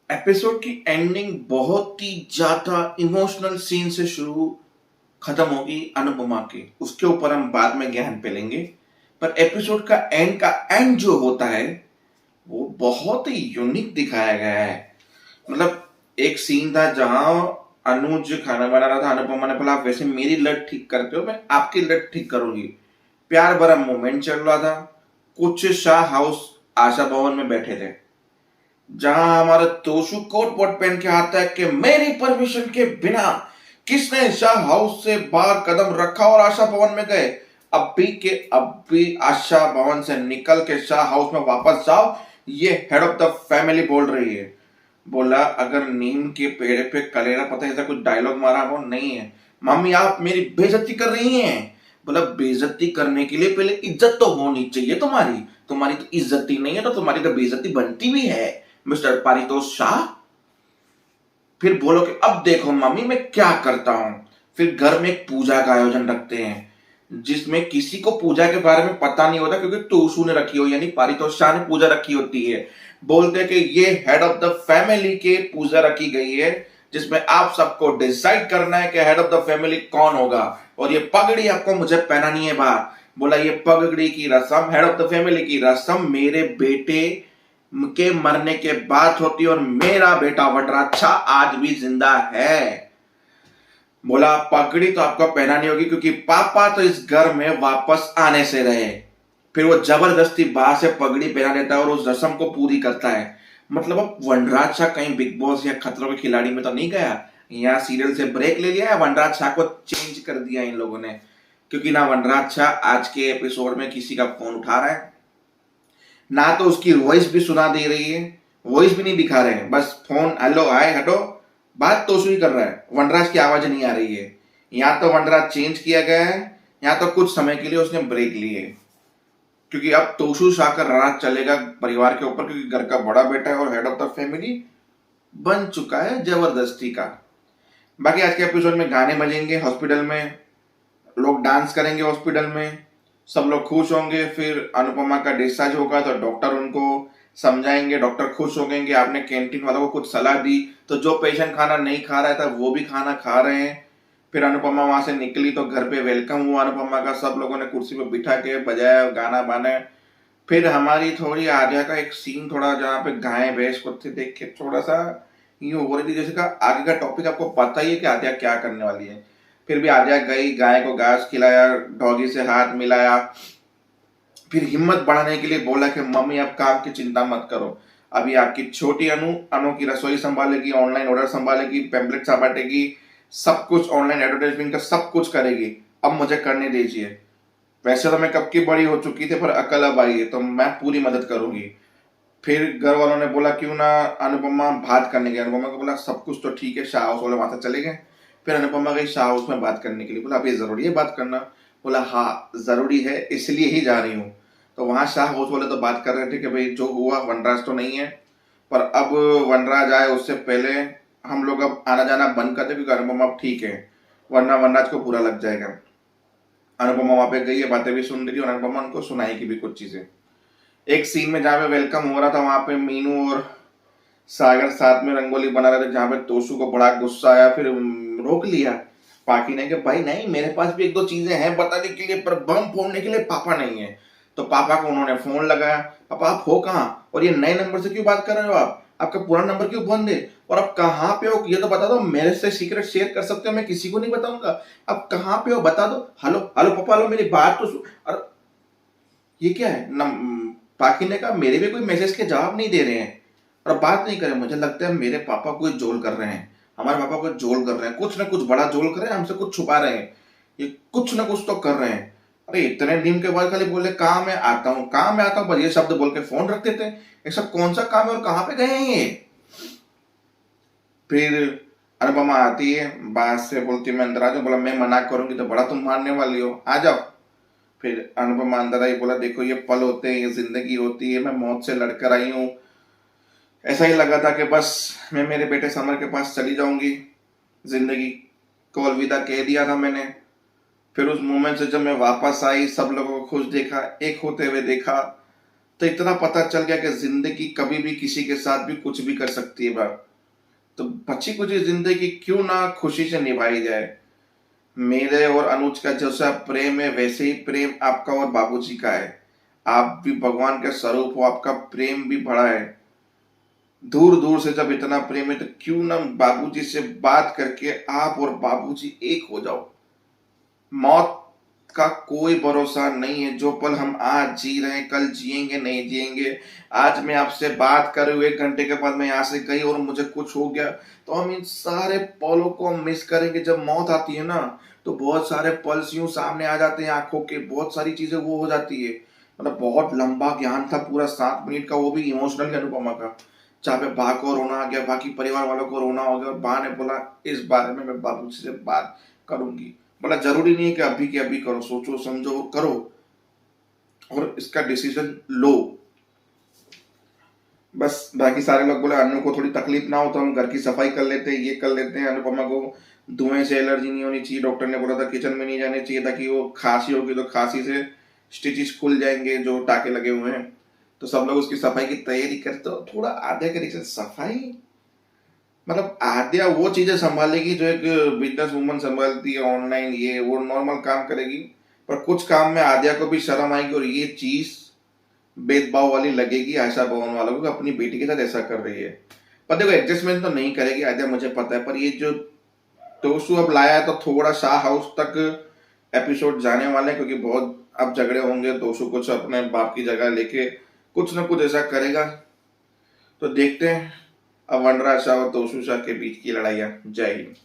Episode की ending बहुत ही ज्यादा इमोशनल सीन से शुरू खत्म होगी अनुपमा की। उसके ऊपर हम बाद में ज्ञान पेलेंगे। पर एपिसोड का एंड जो होता है वो बहुत ही यूनिक दिखाया गया है। मतलब एक सीन था जहां अनुज खाना बना रहा था, अनुपमा ने बोला आप वैसे मेरी लत ठीक करते हो, मैं आपकी लत ठीक करूंगी। प्यार भरा मोमेंट चल रहा था। कुछ शाह हाउस आशा भवन में बैठे थे, जहां हमारा तोशु कोट वोट पहन के आता है कि मेरी परमिशन के बिना किसने शाह हाउस से बाहर कदम रखा, और आशा भवन में गए। अब भी आशा भवन से निकल के शाह हाउस में वापस जाओ, ये हेड ऑफ द फैमिली बोल रही है। बोला अगर नीम के पेड़ पे कलेरा पता है, ऐसा कुछ डायलॉग मारा वो नहीं है। मम्मी आप मेरी बेइज्जती कर रही हैं। बोला बेइज्जती करने के लिए पहले इज्जत तो होनी चाहिए तुम्हारी। तुम्हारी तो इज्जत ही नहीं है तो तुम्हारी तो बेइज्जती बनती भी है मिस्टर पारितोष शाह। फिर बोलो कि अब देखो मम्मी मैं क्या करता हूं। फिर घर में एक पूजा का आयोजन रखते हैं जिसमें किसी को पूजा के बारे में पता नहीं होता, क्योंकि टोशू ने रखी हो यानी पारितोष शाह ने पूजा रखी होती है। बोलते हैं कि ये हेड ऑफ द फैमिली के पूजा रखी गई है, जिसमें आप सबको डिसाइड करना है कि हेड ऑफ द फैमिली कौन होगा, और ये पगड़ी आपको मुझे पहनानी है बाहर। बोला ये पगड़ी की रस्म, हेड ऑफ द फैमिली की रस्म मेरे बेटे के मरने के बाद होती है, और मेरा बेटा वटराच्छा आज भी जिंदा है। बोला पगड़ी तो आपको पहनानी होगी क्योंकि पापा तो इस घर में वापस आने से रहे। फिर वो जबरदस्ती बाहर से पगड़ी पहना देता है और उस रस्म को पूरी करता है। मतलब अब वनराज शाह कहीं बिग बॉस या खतरों के खिलाड़ी में तो नहीं गया, यहाँ सीरियल से ब्रेक ले लिया है, वनराज शाह को चेंज कर दिया इन लोगों ने। क्योंकि ना वनराज शाह आज के एपिसोड में किसी का फोन उठा रहा है, ना तो उसकी वॉइस भी सुना दे रही है, वॉइस भी नहीं दिखा रहे हैं, बस फोन हेलो हाय हटो बात तो ही कर रहा है। वनराज की आवाज नहीं आ रही है। यहाँ तो वनराज चेंज किया गया है, यहाँ तो कुछ समय के लिए उसने ब्रेक लिए, क्योंकि अब तोशु शाह का राज चलेगा परिवार के ऊपर, क्योंकि घर का बड़ा बेटा है और हेड ऑफ द फैमिली बन चुका है जबरदस्ती का। बाकी आज के एपिसोड में गाने बजेंगे, हॉस्पिटल में लोग डांस करेंगे, हॉस्पिटल में सब लोग खुश होंगे। फिर अनुपमा का डिस्चार्ज होगा तो डॉक्टर उनको समझाएंगे, डॉक्टर खुश हो गए आपने कैंटीन वालों को कुछ सलाह दी, तो जो पेशेंट खाना नहीं खा रहा था वो भी खाना खा रहे हैं। फिर अनुपमा वहां से निकली तो घर पे वेलकम हुआ अनुपमा का, सब लोगों ने कुर्सी पे बिठा के बजाया गाना बाना। फिर हमारी थोड़ी आर्या का एक सीन थोड़ा जहाँ पे गाय भैंस कुत्ते देख के थोड़ा सा यूं हो रही थी, जैसे का आगे का टॉपिक आपको पता ही है कि आर्या क्या करने वाली है। फिर भी आर्या गई, गाय को घास खिलाया, डॉगी से हाथ मिलाया, फिर हिम्मत बढ़ाने के लिए बोला कि मम्मी आप काम की चिंता मत करो, अभी आपकी छोटी अनु अनु की रसोई संभालेगी, ऑनलाइन ऑर्डर संभालेगी, पैम्पलेट बांटेगी, सब कुछ ऑनलाइन एडवर्टाइजमेंट का सब कुछ करेगी, अब मुझे करने दीजिए। वैसे तो मैं कब की बड़ी हो चुकी थी पर अकल अब आई है तो मैं पूरी मदद करूंगी। फिर घर वालों ने बोला क्यों ना अनुपमा बात करने गई। अनुपमा को बोला सब कुछ तो ठीक है, शाह हाउस वाले वहां से चले गए। फिर अनुपमा गई शाह हाउस में बात करने के लिए। बोला अब ये जरूरी है बात करना। बोला हाँ जरूरी है, इसलिए ही जा रही हूँ। तो वहां शाह हाउस वाले तो बात कर रहे थे कि भाई जो हुआ वनराज तो नहीं है, पर अब वनराज आए उससे पहले हम लोग अब आना जाना बंद कर दे, क्योंकि अनुपमा अब ठीक है, वरना वनराज को बुरा लग जाएगा। अनुपमा वहां पे गई है, बातें भी सुन रही थी और अनुपमा उनको सुनाएगी भी कुछ चीजें। एक सीन में जहाँ पे वेलकम हो रहा था वहां पे मीनू और सागर साथ में रंगोली बना रहे थे, जहाँ पे तोशु को बड़ा गुस्सा आया, फिर रोक लिया पाकी ने कि भाई नहीं मेरे पास भी एक दो चीजें हैं बताने के लिए, पर बम फोड़ने के लिए पापा नहीं है। तो पापा को उन्होंने फोन लगाया, पापा आप हो कहाँ, और ये नए नंबर से क्यों बात कर रहे हो आप, आपका पुराना नंबर क्यों बंद है, और आप कहाँ पे हो ये तो बता दो, मेरे से सीक्रेट शेयर कर सकते हो, मैं किसी को नहीं बताऊंगा, आप कहाँ पे हो बता दो। हेलो हेलो पापा हेलो मेरी बात तो अरे ये क्या है पाकी ने कहा मेरे भी कोई मैसेज के जवाब नहीं दे रहे हैं और बात नहीं करें, मुझे लगता है मेरे पापा को जोल कर रहे हैं, हमारे पापा को जोल कर रहे हैं, कुछ ना कुछ बड़ा जोल कर रहे हैं, हमसे कुछ छुपा रहे हैं, ये कुछ ना कुछ तो कर रहे हैं। अरे इतने दिन के बाद खाली बोले कहाँ मैं आता हूँ कहाँ मैं आता हूँ, बस ये शब्द बोल के फोन रख देते हैं। ऐसा कौन सा काम है और कहाँ पे गए हैं ये। फिर अनुपमा आती है, बात से बोलती है मैं अंदर आ जाऊँ। बोला मैं मना करूंगी तो बड़ा तुम मारने वाली हो, आ जाओ। फिर अनुपमा अंदर आई, बोला देखो ये पल होते हैं, ये जिंदगी होती है, मैं मौत से लड़कर आई हूँ। ऐसा ही लगा था कि बस मैं मेरे बेटे समर के पास चली जाऊंगी, जिंदगी को अलविदा कह दिया था मैंने। फिर उस मोमेंट से जब मैं वापस आई सब लोगों को खुश देखा, एक होते हुए देखा, तो इतना पता चल गया कि जिंदगी कभी भी किसी के साथ भी कुछ भी कर सकती है बात। तो बच्ची कुछ जिंदगी क्यों ना खुशी से निभाई जाए। मेरे और अनुज का जैसा प्रेम है वैसे ही प्रेम आपका और बाबूजी का है। आप भी भगवान के स्वरूप हो, आपका प्रेम भी बड़ा है। दूर दूर से जब इतना प्रेम है तो क्यों ना बाबूजी से बात करके आप और बाबूजी एक हो जाओ। मौत का कोई भरोसा नहीं है। जो पल हम आज जी रहे हैं कल जिएंगे नहीं जिएंगे। आज मैं आपसे बात कर रही हूँ, 1 घंटे के बाद मैं यहाँ से गई और मुझे कुछ हो गया तो हम इन सारे पलों को मिस करेंगे। जब मौत आती है ना तो बहुत सारे पल यूं सामने आ जाते हैं आंखों के, बहुत सारी चीजें वो हो जाती है। मतलब बहुत लंबा ज्ञान था पूरा 7 मिनट का, वो भी इमोशनल अनुपमा का, जहाँ पे बा को रोना आ गया, बाकी परिवार वालों को रोना हो गया और बा ने बोला इस बारे में मैं बाबूजी से बात करूंगी। बोला जरूरी नहीं है कि अभी के अभी करो, सोचो समझो करो और इसका डिसीजन लो। बस बाकी सारे लोग बोले अन्नू को थोड़ी तकलीफ ना हो तो हम घर की सफाई कर लेते हैं, ये कर लेते हैं। अनुपमा को धुएं से एलर्जी नहीं होनी चाहिए, डॉक्टर ने बोला था किचन में नहीं जाने चाहिए ताकि वो खांसी होगी तो खांसी से स्टिचेस खुल जाएंगे जो टाके लगे हुए हैं। तो सब लोग उसकी सफाई की तैयारी करते हो। थोड़ा आधे के रीजन सफाई, मतलब आद्या वो चीजें संभालेगी जो एक बिजनेस वुमन संभालती है, ऑनलाइन ये वो नॉर्मल काम करेगी। पर कुछ काम में आद्या को भी शर्म आएगी और ये चीज भेदभाव वाली लगेगी आशा भवन वालों को, अपनी बेटी के साथ ऐसा कर रही है। पर देखो एडजस्टमेंट तो नहीं करेगी आद्या, मुझे पता है। पर ये जो टोसू अब लाया है तो थोड़ा शाह हाउस तक एपिसोड जाने वाले हैं, क्योंकि बहुत अब झगड़े होंगे। टोसू कुछ अपने बाप की जगह लेके कुछ ना कुछ ऐसा करेगा तो देखते हैं अब वनराज शाह और तोशु शाह के बीच की लड़ाइयाँ। जय हिंद।